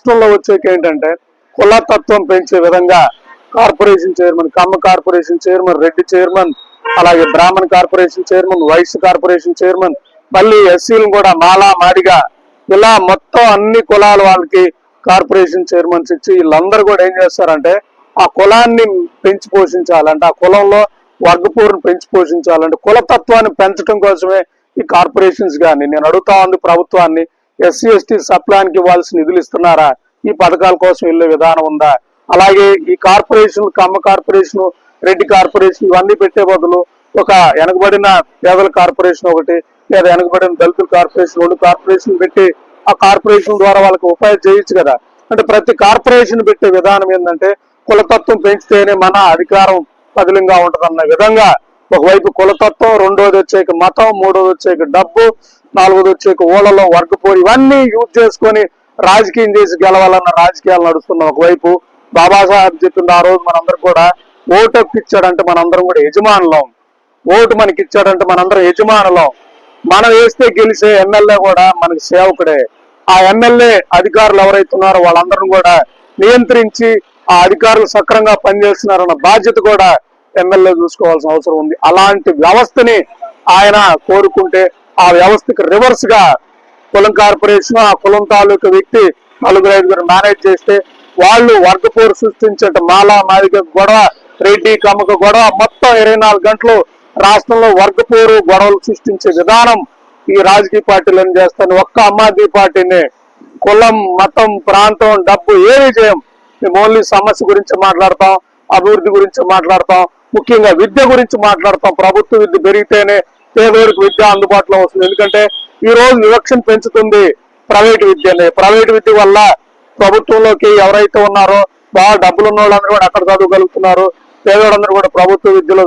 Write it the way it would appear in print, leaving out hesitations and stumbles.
రాష్ట్రంలో వచ్చేకి ఏంటంటే కులతత్వం పెంచే విధంగా corporation chairman, Kamma corporation chairman, Reddy chairman, అలాగే Brahmin corporation chairman, Vaishya corporation chairman, మళ్ళీ ఎస్సీలను కూడా మాలా మాడిగా ఇలా మొత్తం అన్ని కులాల వాళ్ళకి కార్పొరేషన్ చైర్మన్స్ ఇచ్చి వీళ్ళందరూ కూడా ఏం చేస్తారంటే ఆ కులాన్ని పెంచి పోషించాలంటే, ఆ కులంలో వర్గపూర్ను పెంచి పోషించాలంటే కులతత్వాన్ని పెంచడం కోసమే ఈ కార్పొరేషన్స్ కానీ. నేను అడుగుతా ఉంది ప్రభుత్వాన్ని, ఎస్సీ ఎస్టీ సప్లాన్కి ఇవ్వాల్సిన నిధులు ఇస్తున్నారా? ఈ పథకాల కోసం వెళ్ళే విధానం ఉందా? అలాగే ఈ కార్పొరేషన్, కమ్మ కార్పొరేషన్, రెడ్డి కార్పొరేషన్ ఇవన్నీ పెట్టే బదులు ఒక వెనకబడిన పేదల కార్పొరేషన్ ఒకటి, లేదా వెనకబడిన దళితుల కార్పొరేషన్, 2 కార్పొరేషన్ పెట్టి ఆ కార్పొరేషన్ ద్వారా వాళ్ళకి ఉపాధి చేయొచ్చు కదా. అంటే ప్రతి కార్పొరేషన్ పెట్టే విధానం ఏంటంటే కులతత్వం పెంచితేనే మన అధికారం పదిలంగా ఉంటుందన్న విధంగా ఒకవైపు కులతత్వం, రెండోది వచ్చేక మతం, మూడోది వచ్చేక డబ్బు, నాలుగోది వచ్చేక ఊళ్ళలో వర్గపోరు ఇవన్నీ యూజ్ చేసుకొని రాజకీయం చేసి గెలవాలన్న రాజకీయాలు నడుస్తున్న ఒకవైపు బాబాసాహెబ్ చెప్పింది ఆ రోజు మనందరం కూడా ఓటు ఇచ్చాడంటే మనందరం కూడా యజమానులం, ఓటు మనకి ఇచ్చాడంటే మనందరం యజమానులం. మనం వేస్తే గెలిచే ఎమ్మెల్యే కూడా మనకి సేవకుడే. ఆ ఎమ్మెల్యే అధికారులు ఎవరైతే ఉన్నారో వాళ్ళందరం కూడా నియంత్రించి ఆ అధికారులు సక్రమంగా పనిచేస్తున్నారన్న బాధ్యత కూడా ఎమ్మెల్యే చూసుకోవాల్సిన అవసరం ఉంది. అలాంటి వ్యవస్థని ఆయన కోరుకుంటే ఆ వ్యవస్థకి రివర్స్ గా కులం కార్పొరేషన్, ఆ కులం తాలూకు వ్యక్తి 4-5 మేనేజ్ చేస్తే వాళ్ళు వర్గపోరు సృష్టించట మాలా మాదిగ గొడవ, రెడ్డి కమ్మక గొడవ, మొత్తం 24 గంటలు రాష్ట్రంలో వర్గపోరు గొడవలు సృష్టించే విధానం ఈ రాజకీయ పార్టీలు ఏం చేస్తాను. ఒక్క ఆమ్ ఆద్మీ పార్టీని కులం, మతం, ప్రాంతం, డబ్బు ఏమీ చేయం. మేము ఓన్లీ సమస్య గురించి మాట్లాడతాం, అభివృద్ధి గురించి మాట్లాడతాం, ముఖ్యంగా విద్య గురించి మాట్లాడతాం. ప్రభుత్వ విద్య పెరిగితేనే పేదవారికి విద్య అందుబాటులో వస్తుంది. ఎందుకంటే ఈ రోజు వివక్షను పెంచుతుంది ప్రైవేట్ విద్యని. ప్రైవేట్ విద్య వల్ల ప్రభుత్వంలోకి ఎవరైతే ఉన్నారో బాగా డబ్బులు ఉన్న వాళ్ళందరూ కూడా అక్కడ చదవగలుగుతున్నారు, పేదవాళ్ళందరూ కూడా ప్రభుత్వ విద్యలో